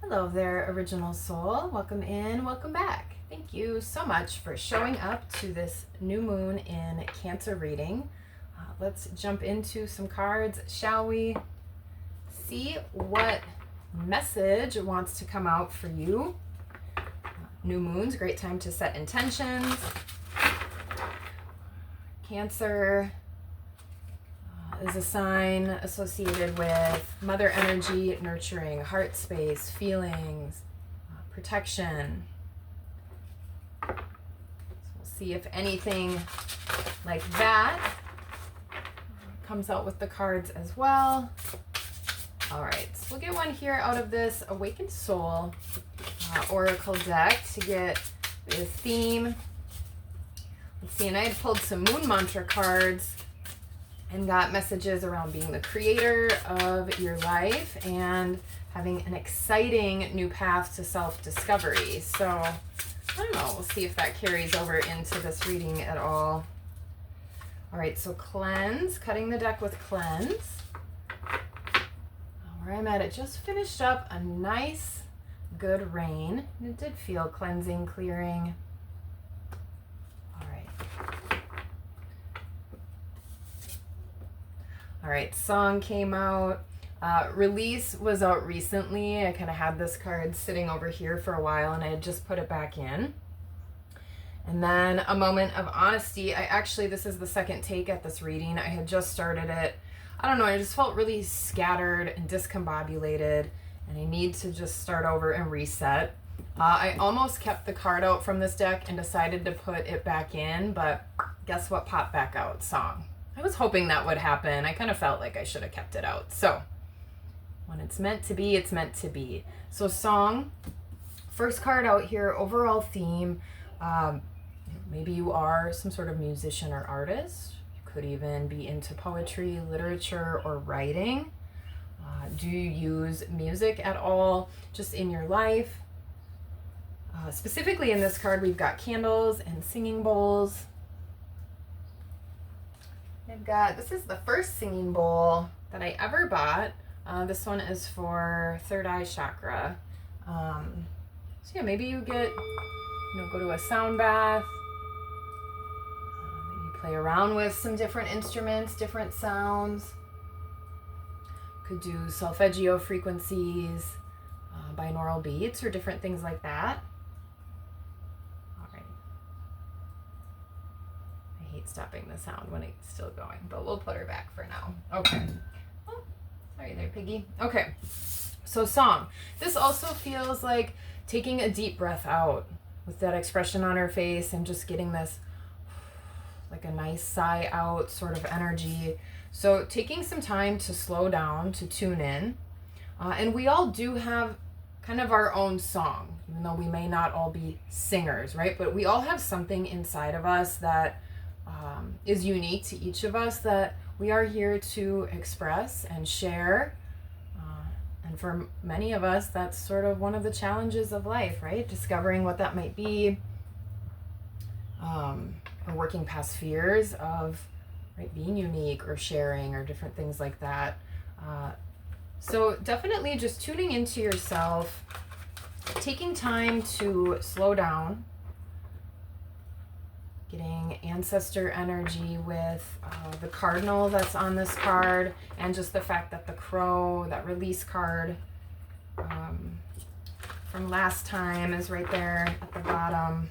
Hello there, Original Soul. Welcome in, welcome back. Thank you so much for showing up to this new moon in Cancer reading. Let's jump into some cards, shall we? See what message wants to come out for you. New moon's a great time to set intentions. Cancer is a sign associated with mother energy, nurturing, heart space, feelings, protection. So we'll see if anything like that comes out with the cards as well. All right, so we'll get one here out of this Awakened Soul Oracle deck to get the theme. Let's see, and I had pulled some Moon Mantra cards and got messages around being the creator of your life and having an exciting new path to self-discovery. So, I don't know, we'll see if that carries over into this reading at all. All right, so cleanse, cutting the deck with cleanse. Where I'm at, it just finished up a nice, good rain. It did feel cleansing, clearing. All right, song came out. Release was out recently. I kind of had this card sitting over here for a while and I had just put it back in. And then a moment of honesty. This is the second take at this reading. I had just started it. I don't know, I just felt really scattered and discombobulated and I need to just start over and reset. I almost kept the card out from this deck and decided to put it back in, but guess what popped back out? Song. I was hoping that would happen. I kind of felt like I should have kept it out. So when it's meant to be, it's meant to be. So song, first card out here, overall theme. Maybe you are some sort of musician or artist. You could even be into poetry, literature, or writing. Do you use music at all just in your life? Specifically in this card, we've got candles and singing bowls. This is the first singing bowl that I ever bought. This one is for third eye chakra. So yeah, maybe you go to a sound bath. Maybe play around with some different instruments, different sounds. Could do solfeggio frequencies, binaural beats, or different things like that. Stopping the sound when it's still going, but we'll put her back for now. Okay. Oh, sorry there, Piggy. Okay. So song. This also feels like taking a deep breath out with that expression on her face and just getting this like a nice sigh out sort of energy. So taking some time to slow down, to tune in. And we all do have kind of our own song, even though we may not all be singers, right? But we all have something inside of us that is unique to each of us that we are here to express and share. And for many of us, that's sort of one of the challenges of life, right? Discovering what that might be, or working past fears of being unique or sharing or different things like that. So definitely just tuning into yourself, taking time to slow down, getting ancestor energy with the cardinal that's on this card, and just the fact that the crow, that release card from last time, is right there at the bottom.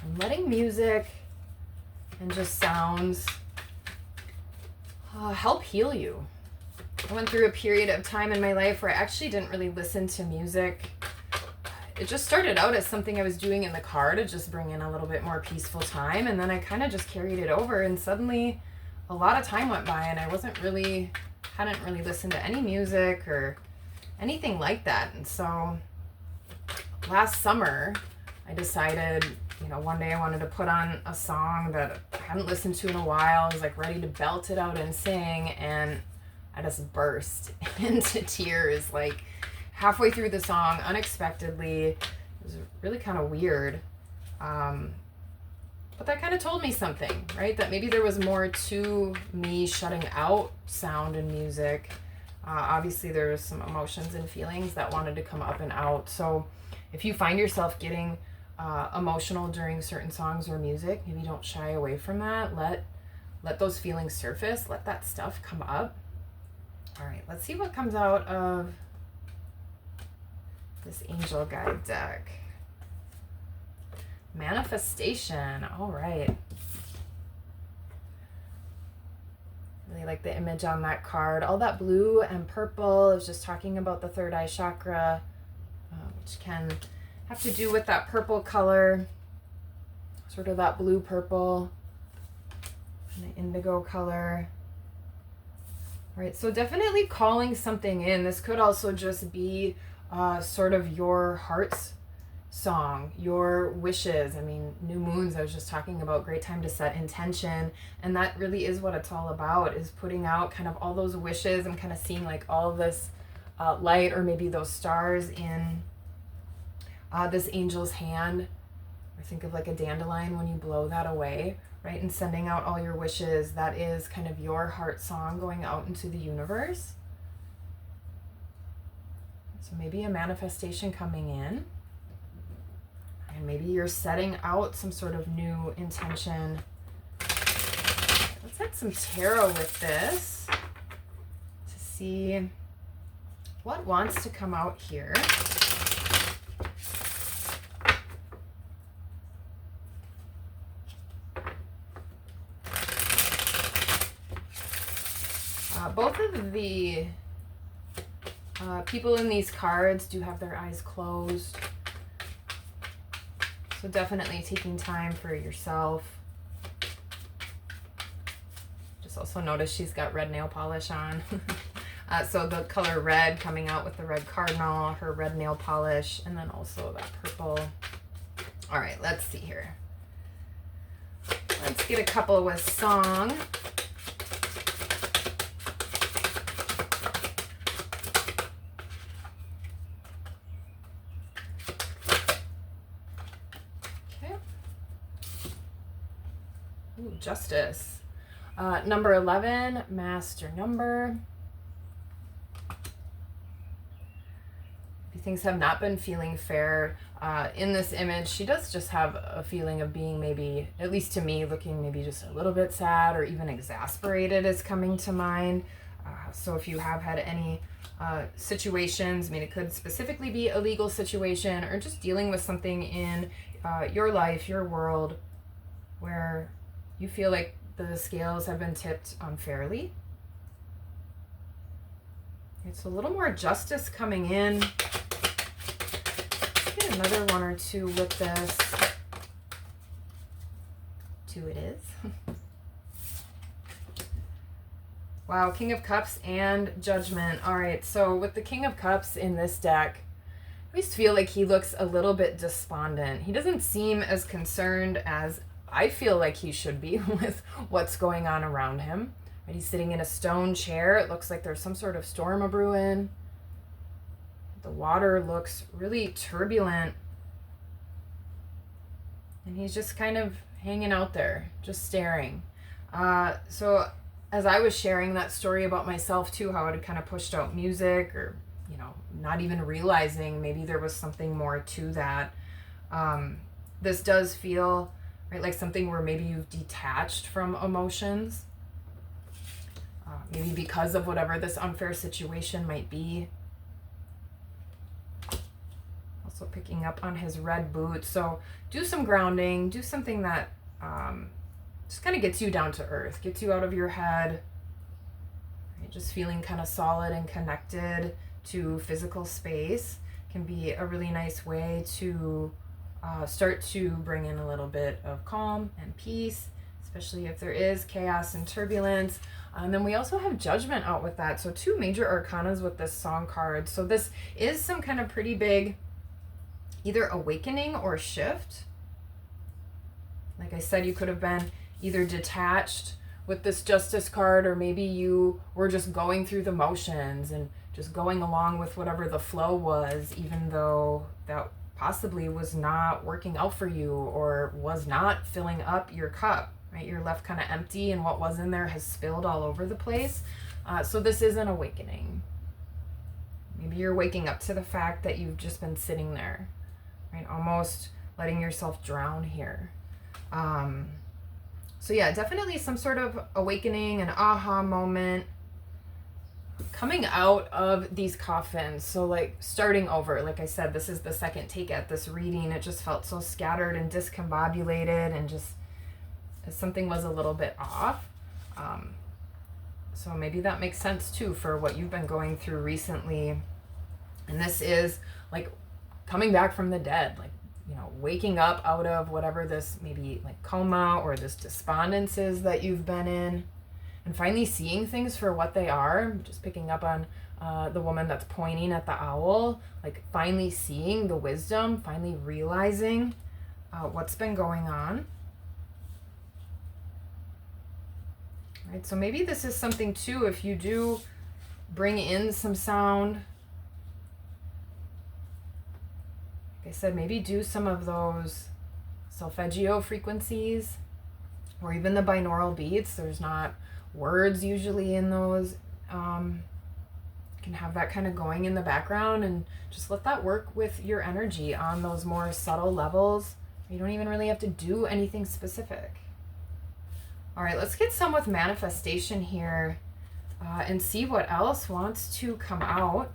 And letting music and just sounds help heal you. I went through a period of time in my life where I actually didn't really listen to music. It just started out as something I was doing in the car to just bring in a little bit more peaceful time, and then I kind of just carried it over, and suddenly a lot of time went by and I hadn't really listened to any music or anything like that. And so last summer I decided, one day I wanted to put on a song that I hadn't listened to in a while. I was like ready to belt it out and sing, and I just burst into tears like halfway through the song unexpectedly. It was really kind of weird. But that kind of told me something, right? That maybe there was more to me shutting out sound and music. Obviously, there was some emotions and feelings that wanted to come up and out. So if you find yourself getting emotional during certain songs or music, maybe don't shy away from that. Let those feelings surface. Let that stuff come up. All right, let's see what comes out of this angel guide deck. Manifestation. All right. Really like the image on that card. All that blue and purple is just talking about the third eye chakra, which can have to do with that purple color, sort of that blue purple and the indigo color. All right, so definitely calling something in. This could also just be sort of your heart's song, your wishes. I mean, new moons, I was just talking about, great time to set intention, and that really is what it's all about, is putting out kind of all those wishes and kind of seeing like all this light, or maybe those stars in this angel's hand, or think of like a dandelion when you blow that away, right, and sending out all your wishes. That is kind of your heart song going out into the universe. So maybe a manifestation coming in. And maybe you're setting out some sort of new intention. Let's add some tarot with this to see what wants to come out here. Both of the people in these cards do have their eyes closed. So definitely taking time for yourself. Just also notice she's got red nail polish on. So the color red coming out with the red cardinal, her red nail polish, and then also that purple. All right, let's see here. Let's get a couple with song. Justice. Number 11, master number. If things have not been feeling fair, in this image, she does just have a feeling of being, maybe, at least to me, looking maybe just a little bit sad or even exasperated is coming to mind. So if you have had any situations, I mean, it could specifically be a legal situation or just dealing with something in your life, your world, where you feel like the scales have been tipped unfairly. It's a little more justice coming in. Let's get another one or two with this. 2 it is. Wow, King of Cups and Judgment. All right, so with the King of Cups in this deck, I always feel like he looks a little bit despondent. He doesn't seem as concerned as I feel like he should be with what's going on around him. Right? He's sitting in a stone chair. It looks like there's some sort of storm a-brewing. The water looks really turbulent. And he's just kind of hanging out there, just staring. So as I was sharing that story about myself too, how I had kind of pushed out music, or, you know, not even realizing maybe there was something more to that. This does feel, right, like something where maybe you've detached from emotions, maybe because of whatever this unfair situation might be. Also picking up on his red boots. So do some grounding, do something that just kind of gets you down to earth, gets you out of your head, right? Just feeling kind of solid and connected to physical space can be a really nice way to start to bring in a little bit of calm and peace, especially if there is chaos and turbulence. And then we also have Judgment out with that. So 2 major arcanas with this song card. So this is some kind of pretty big either awakening or shift. Like I said, you could have been either detached with this Justice card, or maybe you were just going through the motions and just going along with whatever the flow was, even though that possibly was not working out for you or was not filling up your cup, right? You're left kind of empty and what was in there has spilled all over the place. So this is an awakening. Maybe you're waking up to the fact that you've just been sitting there, right? Almost letting yourself drown here. So yeah, definitely some sort of awakening, an aha moment, coming out of these coffins. So like starting over, like I said, this is the second take at this reading. It just felt so scattered and discombobulated and just something was a little bit off. So maybe that makes sense too for what you've been going through recently. And this is like coming back from the dead, like, you know, waking up out of whatever this maybe like coma or this despondence is that you've been in, and finally seeing things for what they are. Just picking up on the woman that's pointing at the owl, like finally seeing the wisdom, finally realizing what's been going on. Right, so maybe this is something too, if you do bring in some sound, like I said, maybe do some of those solfeggio frequencies or even the binaural beats. There's not words usually in those. You can have that kind of going in the background and just let that work with your energy on those more subtle levels. You don't even really have to do anything specific. All right, let's get some with manifestation here and see what else wants to come out.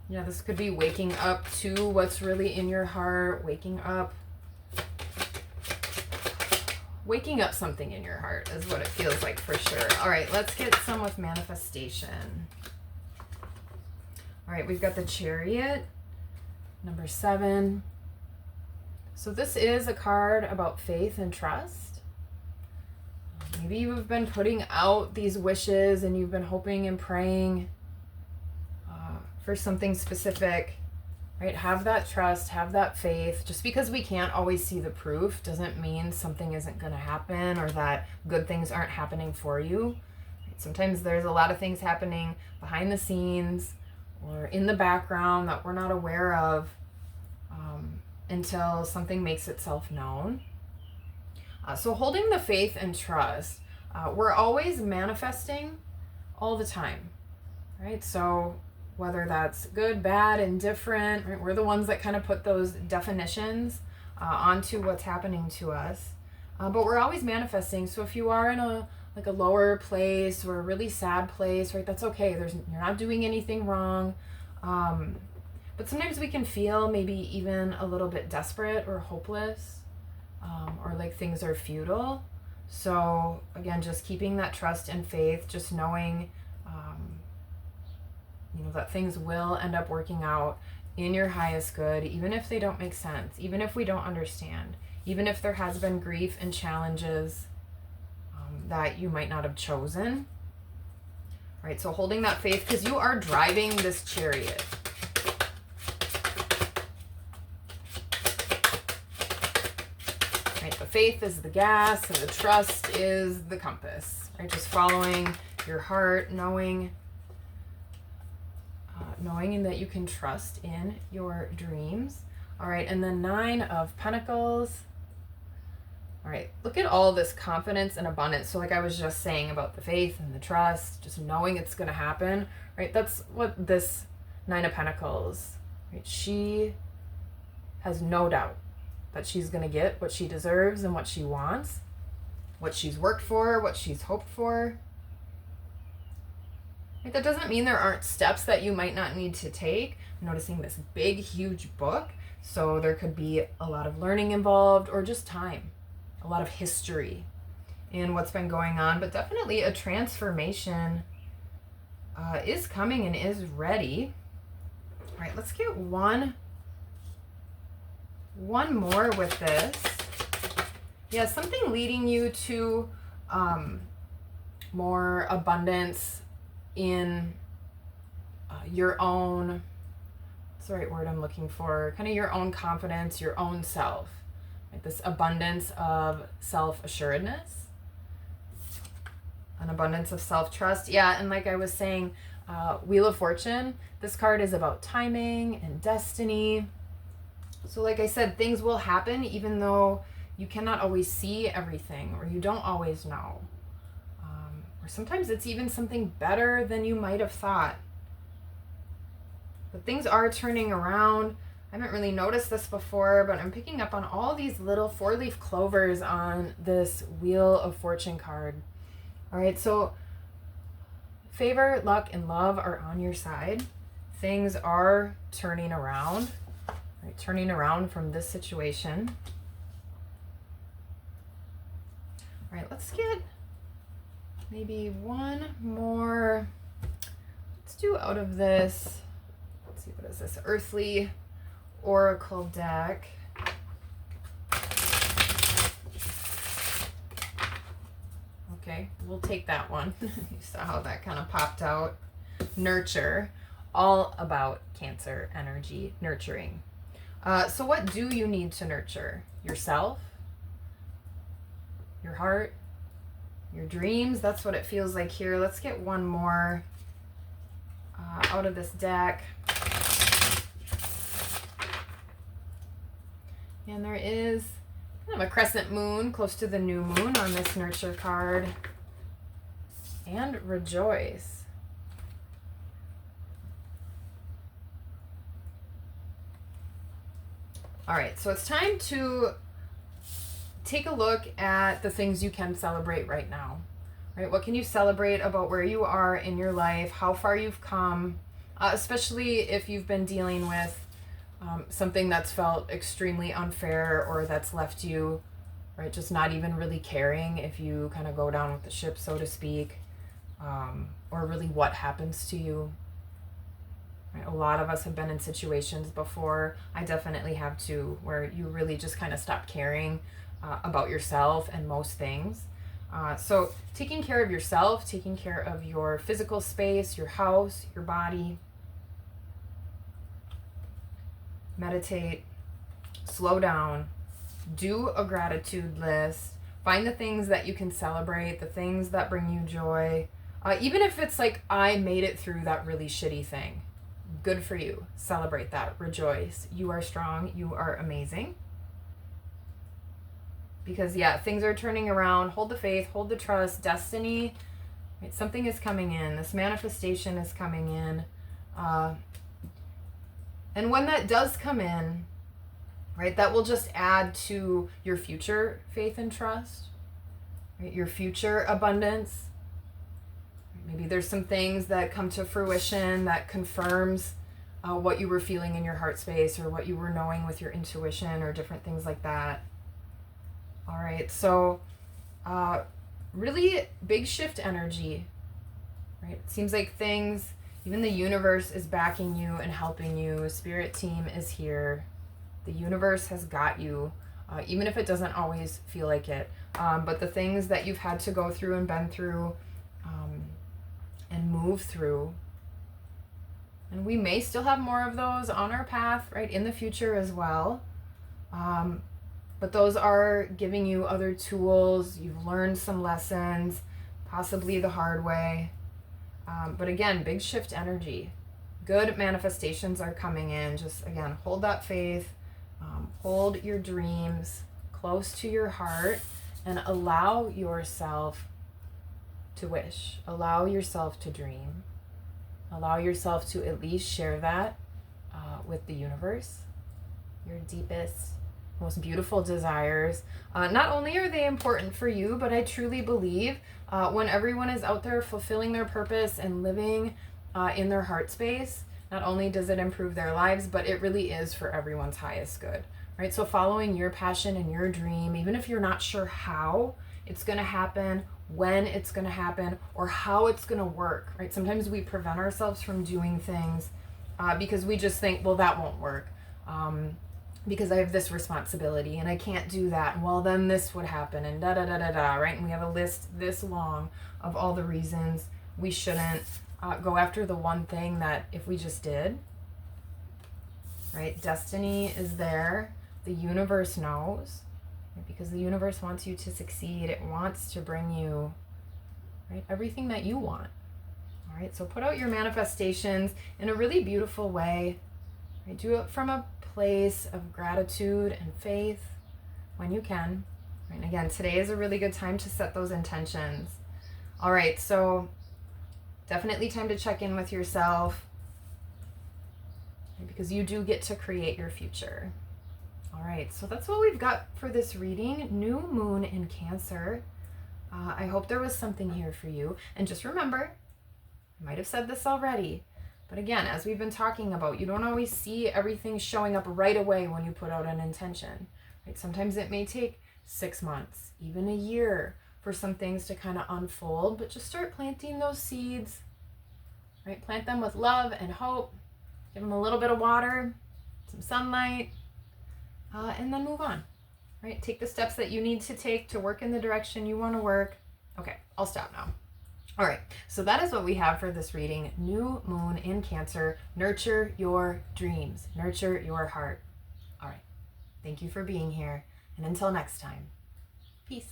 Yeah, this could be waking up to what's really in your heart, waking up something in your heart is what it feels like for sure. All right, let's get some with manifestation. All right, we've got the Chariot, number 7. So this is a card about faith and trust. Maybe you've been putting out these wishes and you've been hoping and praying for something specific, right? Have that trust, have that faith. Just because we can't always see the proof doesn't mean something isn't going to happen or that good things aren't happening for you. Sometimes there's a lot of things happening behind the scenes or in the background that we're not aware of until something makes itself known. So holding the faith and trust, we're always manifesting all the time, right? So whether that's good, bad, indifferent, right? We're the ones that kind of put those definitions onto what's happening to us. But we're always manifesting. So if you are in a lower place or a really sad place, right, that's okay. You're not doing anything wrong. But sometimes we can feel maybe even a little bit desperate or hopeless, or like things are futile. So again, just keeping that trust and faith, just knowing that things will end up working out in your highest good, even if they don't make sense, even if we don't understand, even if there has been grief and challenges that you might not have chosen. Right, so holding that faith, because you are driving this chariot. Right, the faith is the gas and the trust is the compass. Right, just following your heart, knowing that you can trust in your dreams. All right, and then 9 of Pentacles. All right, look at all this confidence and abundance. So like I was just saying about the faith and the trust, just knowing it's going to happen, right? That's what this 9 of Pentacles, right? She has no doubt that she's going to get what she deserves and what she wants, what she's worked for, what she's hoped for. Right? That doesn't mean there aren't steps that you might not need to take. I'm noticing this big, huge book. So there could be a lot of learning involved or just time, a lot of history in what's been going on, but definitely a transformation is coming and is ready. All right, let's get one more with this. Yeah, something leading you to more abundance in your own, what's the right word I'm looking for? Kind of your own confidence, your own self. right? This abundance of self-assuredness, an abundance of self-trust. Yeah, and like I was saying, Wheel of Fortune, this card is about timing and destiny. So like I said, things will happen even though you cannot always see everything, or you don't always know. Or sometimes it's even something better than you might have thought. But things are turning around. I haven't really noticed this before, but I'm picking up on all these little 4-leaf clovers on this Wheel of Fortune card. All right, so favor, luck, and love are on your side. Things are turning around, right? Turning around from this situation. All right, let's get maybe one more. Let's do out of this. Let's see, what is this? Earthly Oracle deck. Okay, we'll take that one. You saw how that kind of popped out. Nurture, all about Cancer energy, nurturing. So what do you need to nurture? Yourself, your heart, your dreams. That's what it feels like here. Let's get one more out of this deck. And there is kind of a crescent moon close to the new moon on this nurture card. And rejoice. All right, so it's time to take a look at the things you can celebrate right now. Right? What can you celebrate about where you are in your life, how far you've come, especially if you've been dealing with something that's felt extremely unfair, or that's left you, right, just not even really caring if you kind of go down with the ship, so to speak, or really what happens to you. Right? A lot of us have been in situations before, I definitely have too, where you really just kind of stop caring about yourself and most things. So taking care of yourself, taking care of your physical space, your house, your body. Meditate, slow down, do a gratitude list, find the things that you can celebrate, the things that bring you joy. Even if it's like, I made it through that really shitty thing. Good for you. Celebrate that. Rejoice. You are strong. You are amazing. Because yeah, things are turning around. Hold the faith, hold the trust, destiny. Right? Something is coming in. This manifestation is coming in. And when that does come in, right, that will just add to your future faith and trust, right? Your future abundance. Maybe there's some things that come to fruition that confirms what you were feeling in your heart space, or what you were knowing with your intuition, or different things like that. All right, so really big shift energy, right? It seems like things, even the universe is backing you and helping you. Spirit team is here. The universe has got you, even if it doesn't always feel like it. But the things that you've had to go through and been through and move through, and we may still have more of those on our path, right, in the future as well. But those are giving you other tools. You've learned some lessons, possibly the hard way. But again, big shift energy. Good manifestations are coming in. Just, again, hold that faith. Hold your dreams close to your heart, and allow yourself to wish. Allow yourself to dream. Allow yourself to at least share that with the universe. Your deepest, most beautiful desires. Not only are they important for you, but I truly believe when everyone is out there fulfilling their purpose and living in their heart space, not only does it improve their lives, but it really is for everyone's highest good, right? So following your passion and your dream, even if you're not sure how it's going to happen, when it's going to happen, or how it's going to work, right? Sometimes we prevent ourselves from doing things because we just think, well, that won't work. Because I have this responsibility and I can't do that. And well, then this would happen, and da da da da da, right? And we have a list this long of all the reasons we shouldn't go after the one thing that if we just did, right? Destiny is there. The universe knows. right? Because the universe wants you to succeed. It wants to bring you, right, everything that you want. All right, so put out your manifestations in a really beautiful way. Right? Do it from a place of gratitude and faith when you can. Right? And again, today is a really good time to set those intentions. All right, so definitely time to check in with yourself, right? Because you do get to create your future. All right, so that's what we've got for this reading. New moon in Cancer. I hope there was something here for you. And just remember, I might have said this already, but again, as we've been talking about, you don't always see everything showing up right away when you put out an intention, right? Sometimes it may take 6 months, even a year, for some things to kind of unfold, but just start planting those seeds, right? Plant them with love and hope. Give them a little bit of water, some sunlight, and then move on, right? Take the steps that you need to take to work in the direction you want to work. Okay, I'll stop now. All right, so that is what we have for this reading. New moon in Cancer. Nurture your dreams. Nurture your heart. All right, thank you for being here. And until next time, peace.